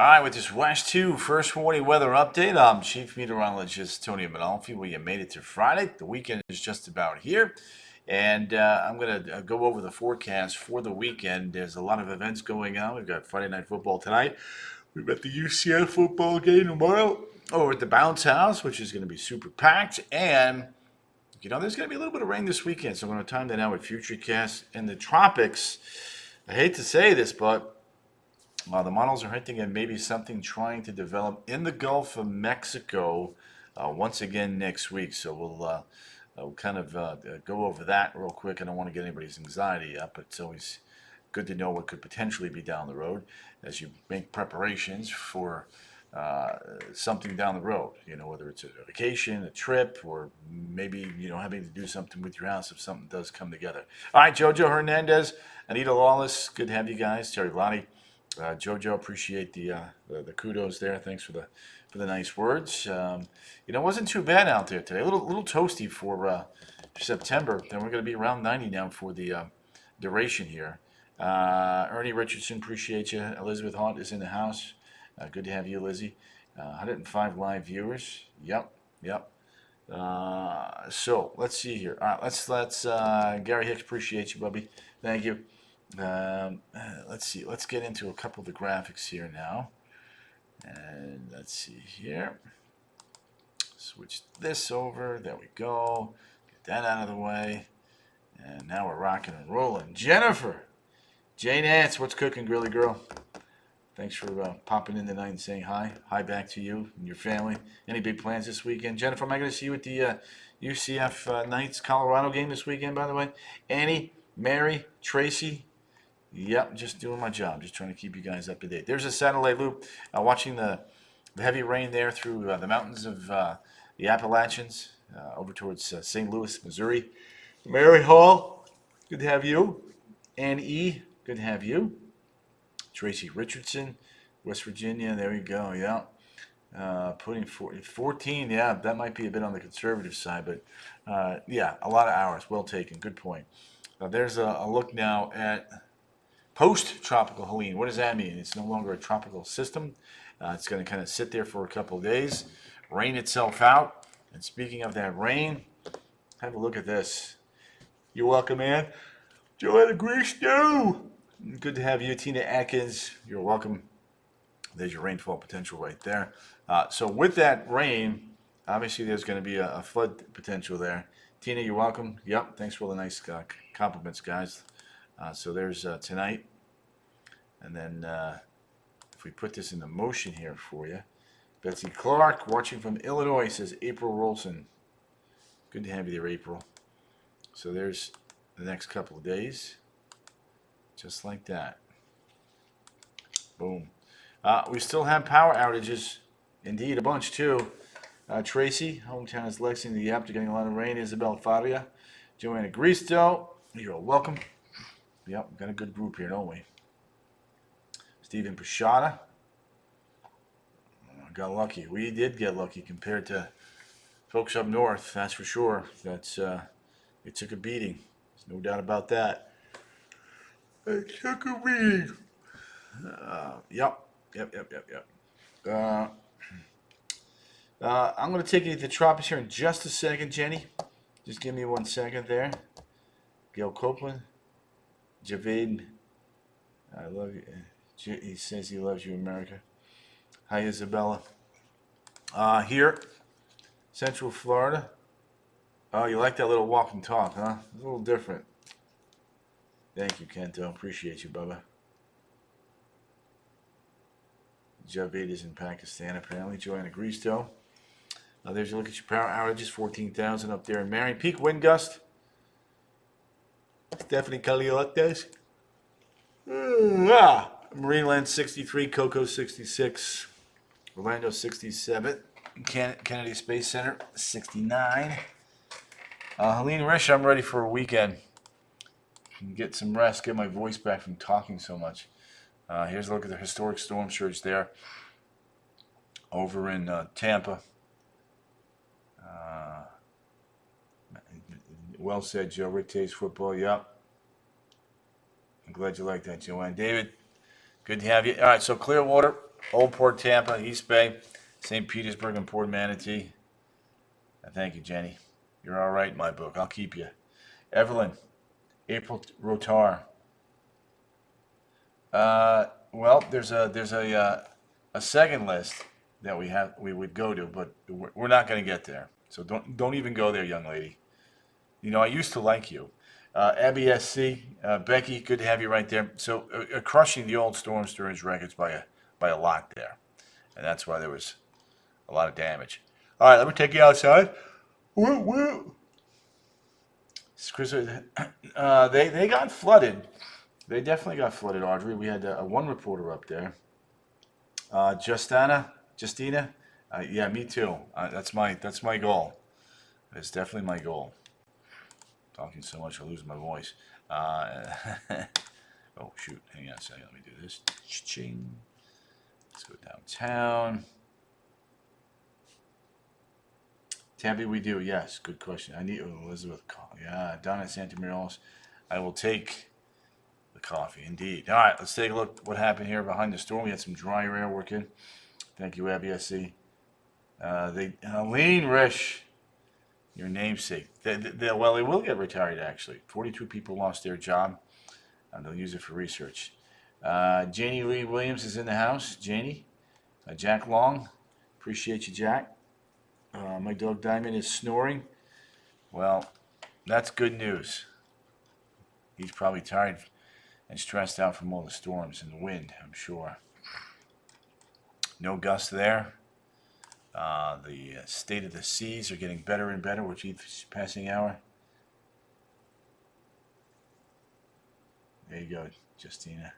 right, with this West 2 first warning weather update, I'm Chief Meteorologist Tony Manalfi. We have made it to Friday. The weekend is just about here. And I'm going to go over the forecast for the weekend. There's a lot of events going on. We've got Friday Night Football tonight. We've got the UCF football game tomorrow over at the Bounce House, which is going to be super packed. And, there's going to be a little bit of rain this weekend. So I'm going to time that out with Futurecast and the tropics. I hate to say this, but the models are hinting at maybe something trying to develop in the Gulf of Mexico once again next week. So we'll kind of go over that real quick. I don't want to get anybody's anxiety up, but it's always good to know what could potentially be down the road as you make preparations for something down the road. Whether it's a vacation, a trip, or maybe, having to do something with your house if something does come together. All right, Jojo Hernandez, Anita Lawless, good to have you guys. Terry Lottie. Jojo, appreciate the kudos there. Thanks for the nice words. It wasn't too bad out there today. A little toasty for September. Then we're going to be around 90 now for the duration here. Ernie Richardson, appreciate you. Elizabeth Haunt is in the house. Good to have you, Lizzie. 105 live viewers. Yep. So let's see here. All right, let's Gary Hicks, appreciate you, Bubby. Thank you. Let's see. Let's get into a couple of the graphics here now. And let's see here. Switch this over. There we go. Get that out of the way. And now we're rocking and rolling. Jennifer. Jane Nance, what's cooking, Grilly Girl? Thanks for popping in tonight and saying hi. Hi back to you and your family. Any big plans this weekend? Jennifer, am I going to see you at the UCF Knights Colorado game this weekend, by the way? Annie, Mary, Tracy. Yep, just doing my job. Just trying to keep you guys up to date. There's a satellite loop. Watching the heavy rain there through the mountains of the Appalachians over towards St. Louis, Missouri. Mary Hall, good to have you. Ann E., good to have you. Tracy Richardson, West Virginia. There you go. Yeah. Putting 14. Yeah, that might be a bit on the conservative side, but yeah, a lot of hours. Well taken. Good point. There's a look now at post-tropical Helene. What does that mean? It's no longer a tropical system. It's going to kind of sit there for a couple of days, rain itself out. And speaking of that rain, have a look at this. You're welcome, man. Joanna Greastow. Good to have you. Tina Atkins, you're welcome. There's your rainfall potential right there. So with that rain, obviously there's going to be a flood potential there. Tina, you're welcome. Yep, thanks for all the nice compliments, guys. So there's tonight. And then if we put this into motion here for you, Betsy Clark, watching from Illinois, says April Rolson. Good to have you there, April. So there's the next couple of days. Just like that. Boom. We still have power outages. Indeed, a bunch too. Tracy, hometown is Lexington. Yep, they're getting a lot of rain. Isabel Faria. Joanna Greastow, you're welcome. Yep, we've got a good group here, don't we? Stephen Pashada. Got lucky. We did get lucky compared to folks up north, that's for sure. They took a beating. There's no doubt about that. They took a beating. Yep. I'm going to take you to the tropics here in just a second, Jenny. Just give me 1 second there. Gail Copeland. Javade, I love you. He says he loves you, America. Hi, Isabella. Here, Central Florida. Oh, you like that little walk and talk, huh? It's a little different. Thank you, Kento. Appreciate you, Bubba. Javed is in Pakistan, apparently. Joanna Greastow. There's a look at your power outages. 14,000 up there in Marion. Peak wind gust. Stephanie Caliotes. Marineland 63, Cocoa 66, Orlando 67, Kennedy Space Center 69. Helene Rish, I'm ready for a weekend. Get some rest, get my voice back from talking so much. Here's a look at the historic storm surge there over in Tampa. Well said, Joe. Rick Tays football, yep. I'm glad you like that, Joanne. David, good to have you. All right, so Clearwater, Old Port Tampa, East Bay, St. Petersburg, and Port Manatee. Thank you, Jenny. You're all right in my book. I'll keep you. Evelyn, April Rotar. Well, there's a second list that we would go to, but we're not going to get there. So don't even go there, young lady. You know, I used to like you. Abby SC, Becky, good to have you right there. So crushing the old Storm Stirrers records by a lot there, and that's why there was a lot of damage. All right, let me take you outside. Woo woo. They got flooded. They definitely got flooded, Audrey. We had one reporter up there. Justina. Yeah, me too. That's my goal. It's definitely my goal. Talking so much, I lose my voice. Oh shoot! Hang on a second. Let me do this. Ching. Let's go downtown. Tabby, we do. Yes, good question. I need Elizabeth. Yeah, down at Santa Maria. I will take the coffee. Indeed. All right, let's take a look. What happened here behind the storm? We had some drier air working. Thank you, Abby. I see. Helene Rish, your namesake. Well, they will get retired. Actually, 42 people lost their job, and they'll use it for research. Janie Lee Williams is in the house. Janie, Jack Long, appreciate you, Jack. My dog Diamond is snoring. Well, that's good news. He's probably tired and stressed out from all the storms and the wind, I'm sure. No gusts there. The state of the seas are getting better and better with each passing hour. There you go, Justina.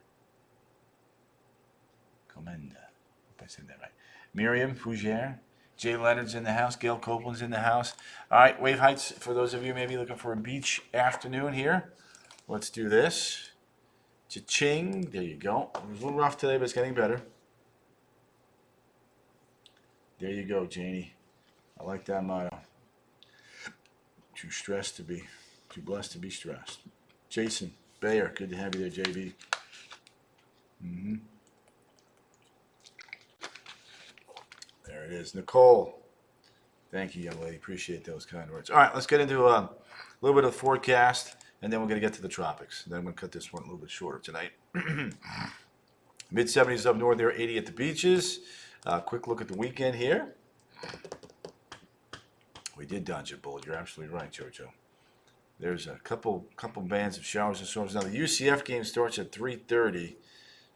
Comenda. Hope I said that right. Miriam Fougere. Jay Leonard's in the house. Gail Copeland's in the house. All right, wave heights for those of you maybe looking for a beach afternoon here. Let's do this. Cha-ching. There you go. It was a little rough today, but it's getting better. There you go, Janie. I like that motto. Too stressed to be, too blessed to be stressed. Jason Bayer, good to have you there, JB. There it is. Nicole. Thank you, young lady. Appreciate those kind words. All right, let's get into a little bit of forecast, and then we're going to get to the tropics. Then I'm going to cut this one a little bit shorter tonight. Mid-70s up north there, 80 at the beaches. Quick look at the weekend here. We did dodge a bullet. You're absolutely right, Jojo. There's a couple bands of showers and storms. Now, the UCF game starts at 3:30,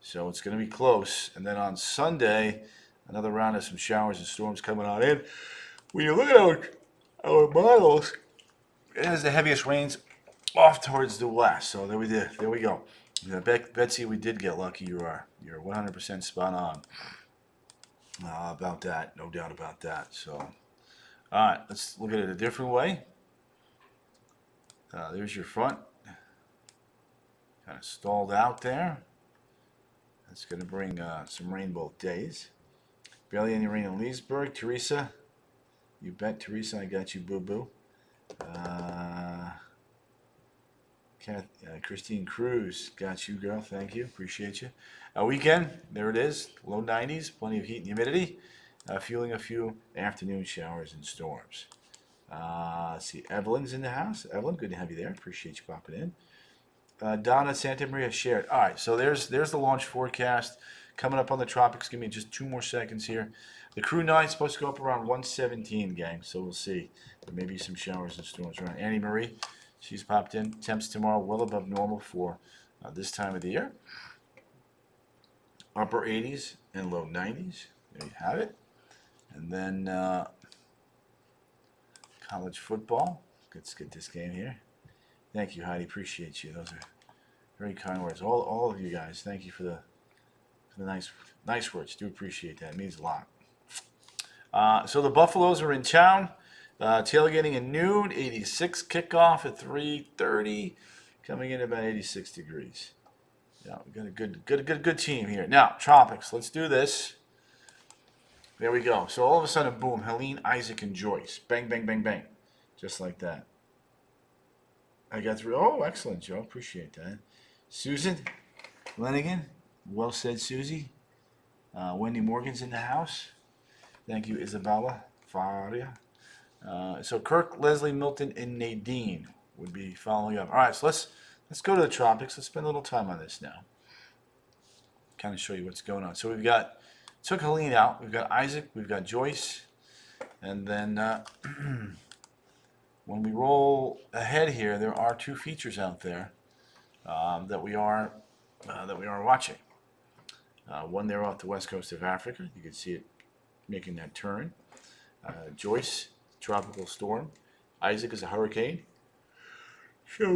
so it's going to be close. And then on Sunday, another round of some showers and storms coming on in. When you look at our models, it has the heaviest rains off towards the west. So there we go. Betsy, we did get lucky. You're 100% spot on about that. No doubt about that. So, all right, let's look at it a different way. There's your front. Kind of stalled out there. That's going to bring some rain both days. Barely any rain in Leesburg. Teresa, you bet, Teresa, I got you, boo-boo. Christine Cruz, got you, girl. Thank you. Appreciate you. Weekend, there it is. Low 90s, plenty of heat and humidity. Fueling a few afternoon showers and storms. See, Evelyn's in the house. Evelyn, good to have you there. Appreciate you popping in. Donna Santa Maria shared. All right, so there's the launch forecast coming up on the tropics. Give me just 2 more seconds here. The crew night's supposed to go up around 117, gang. So we'll see. There may be some showers and storms around. Annie Marie, she's popped in. Temps tomorrow well above normal for this time of the year. Upper 80s and low 90s. There you have it. And then college football. Let's get this game here. Thank you, Heidi. Appreciate you. Those are very kind words. All of you guys. Thank you for the nice words. Do appreciate that. It means a lot. So the Buffaloes are in town. Tailgating at noon. 86 kickoff at 3:30. Coming in about 86 degrees. Yeah, we got a good team here. Now, tropics. Let's do this. There we go. So all of a sudden, boom, Helene, Isaac, and Joyce. Bang, bang, bang, bang. Just like that. I got through. Oh, excellent, Joe. Appreciate that. Susan Lenigan. Well said, Susie. Wendy Morgan's in the house. Thank you, Isabella Faria. So Kirk, Leslie, Milton, and Nadine would be following up. All right, so let's go to the tropics. Let's spend a little time on this now. Kind of show you what's going on. So we've got took Helene out. We've got Isaac. We've got Joyce, and then when we roll ahead here, there are two features out there that we are watching. One there off the west coast of Africa. You can see it making that turn. Joyce, tropical storm. Isaac is a hurricane. So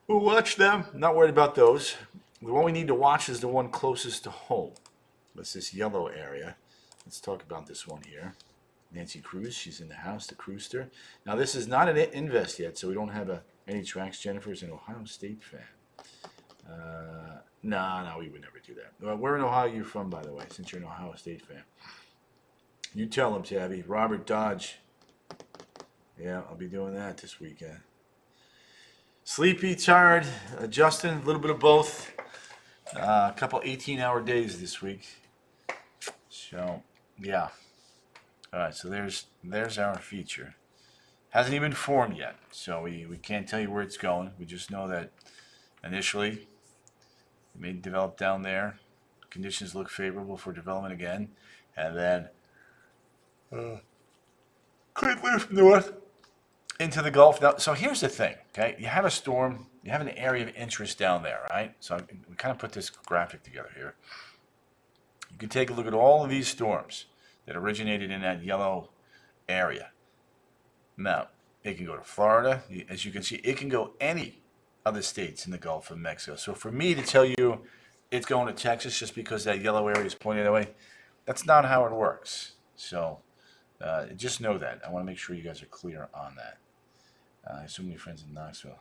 we'll watch them. I'm not worried about those. The one we need to watch is the one closest to home. That's this yellow area. Let's talk about this one here. Nancy Cruz, she's in the house, the Crewster. Now this is not an invest yet, so we don't have any tracks. Jennifer's an Ohio State fan. No, we would never do that. Where in Ohio are you from, by the way, since you're an Ohio State fan? You tell him, Tabby. Robert Dodge. Yeah, I'll be doing that this weekend. Sleepy, tired, Justin, a little bit of both. A couple 18-hour days this week. So, yeah. All right, so there's our feature. Hasn't even formed yet, so we can't tell you where it's going. We just know that initially it may develop down there. Conditions look favorable for development again, and then could lift north into the Gulf. Now, so here's the thing, okay? You have a storm, you have an area of interest down there, right? So we kind of put this graphic together here. You can take a look at all of these storms that originated in that yellow area. Now, it can go to Florida. As you can see, it can go any other states in the Gulf of Mexico. So for me to tell you it's going to Texas just because that yellow area is pointing that way, that's not how it works. So just know that. I want to make sure you guys are clear on that. I have so many friends in Knoxville.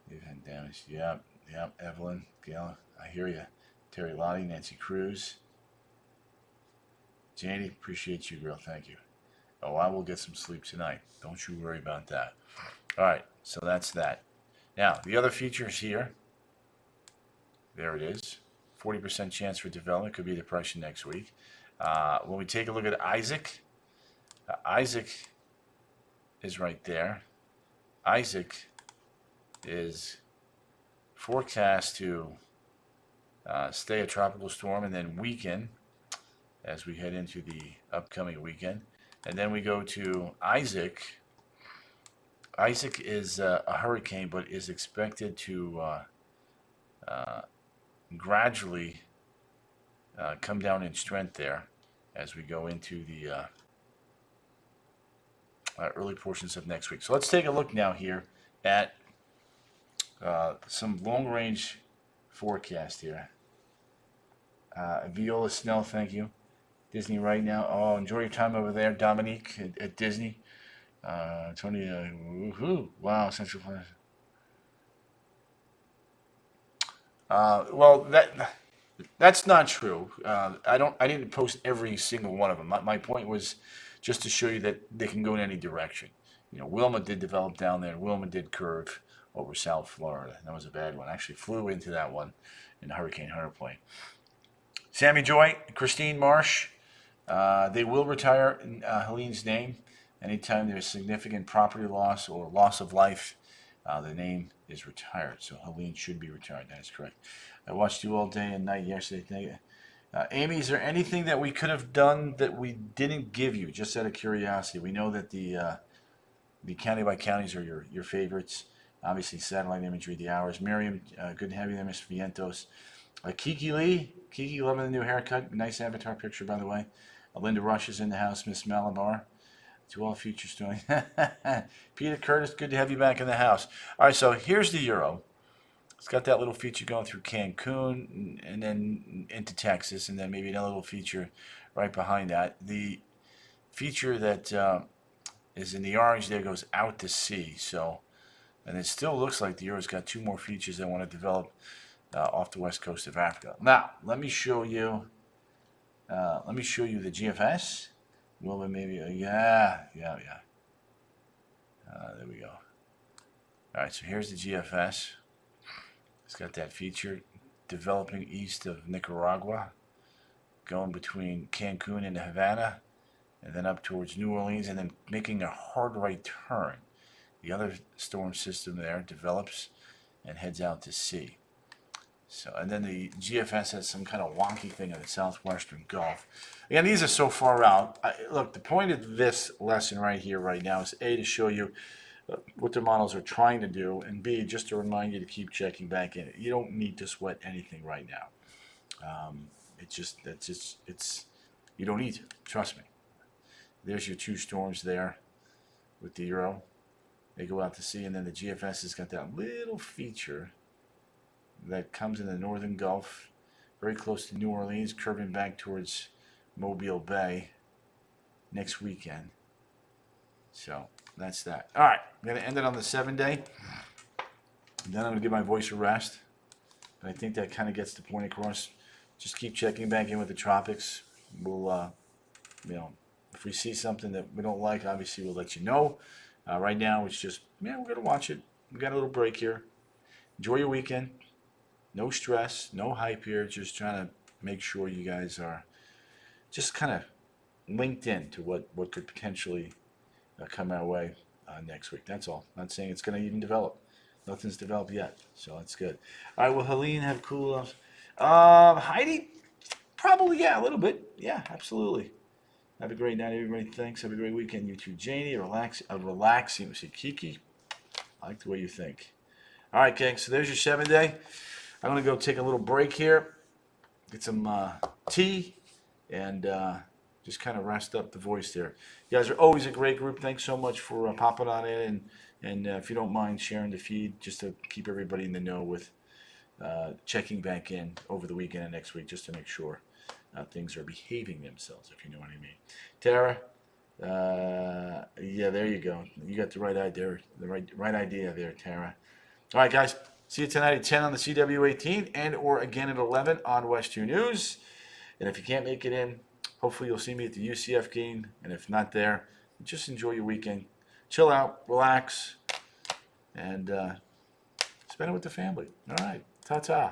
They've had damage. Yep, Evelyn, Gail, I hear you. Terry Lottie, Nancy Cruz. Janie, appreciate you, girl. Thank you. Oh, I will get some sleep tonight. Don't you worry about that. All right, so that's that. Now, the other features here. There it is. 40% chance for development. Could be depression next week. When we take a look at Isaac, Isaac is right there. Isaac is forecast to stay a tropical storm and then weaken as we head into the upcoming weekend. And then we go to Isaac. Isaac is a hurricane, but is expected to gradually come down in strength there as we go into the early portions of next week. So let's take a look now here at some long-range forecast here. Viola Snell, thank you. Disney right now. Oh, enjoy your time over there, Dominique at Disney. Tony, woohoo! Wow, Central Planet. Well, that's not true. I didn't post every single one of them. My point was just to show you that they can go in any direction. You know, Wilma did develop down there. Wilma did curve over South Florida. That was a bad one. I actually flew into that one in a Hurricane Hunter plane. Sammy Joy, Christine Marsh, they will retire in Helene's name anytime there's significant property loss or loss of life. The name is retired, so Helene should be retired. That is correct. I watched you all day and night yesterday. Thank you. Amy, is there anything that we could have done that we didn't give you, just out of curiosity? We know that the county by counties are your favorites. Obviously, satellite imagery, the hours. Miriam, good to have you there, Miss Vientos. Kiki Lee, loving the new haircut. Nice avatar picture, by the way. Linda Rush is in the house. Miss Malabar. To all future story. Peter Curtis, good to have you back in the house. All right, so here's the Euro. It's got that little feature going through Cancun and then into Texas, and then maybe another little feature right behind that. The feature that is in the orange there goes out to sea. So, and it still looks like the Euro's got two more features that want to develop off the west coast of Africa. Now, let me show you the GFS. Well, maybe, yeah. There we go. All right, so here's the GFS. It's got that feature developing east of Nicaragua. going between Cancun and Havana, and then up towards New Orleans, and then making a hard right turn. The other storm system there develops and heads out to sea. So, and then the GFS has some kind of wonky thing in the southwestern Gulf. Again, these are so far out. Look, the point of this lesson right here, right now, is A, to show you what the models are trying to do, and B, just to remind you to keep checking back in. You don't need to sweat anything right now. You don't need to. Trust me. There's your two storms there with the Euro. They go out to sea, and then the GFS has got that little feature that comes in the northern Gulf, very close to New Orleans, curving back towards Mobile Bay next weekend. So that's that. All right, I'm going to end it on the 7-day. And then I'm going to give my voice a rest. And I think that kind of gets the point across. Just keep checking back in with the tropics. We'll, if we see something that we don't like, obviously we'll let you know. Right now, it's just, we're going to watch it. We got a little break here. Enjoy your weekend. No stress, no hype here. Just trying to make sure you guys are just kind of linked in to what could potentially come our way next week. That's all. Not saying it's going to even develop. Nothing's developed yet, so that's good. All right, will Helene have cool Heidi? Probably, yeah, a little bit. Yeah, absolutely. Have a great night, everybody. Thanks. Have a great weekend. You too, Janie. Relaxing. We see Kiki. I like the way you think. All right, gang. So there's your 7-day. I'm going to go take a little break here, get some tea, and just kind of rest up the voice there. You guys are always a great group. Thanks so much for popping on in, and if you don't mind sharing the feed, just to keep everybody in the know with checking back in over the weekend and next week, just to make sure things are behaving themselves, if you know what I mean. Tara, yeah, there you go. You got the right idea, right idea there, Tara. All right, guys. See you tonight at 10 on the CW18 and or again at 11 on West 2 News. And if you can't make it in, hopefully you'll see me at the UCF game. And if not there, just enjoy your weekend. Chill out, relax, and spend it with the family. All right. Ta-ta.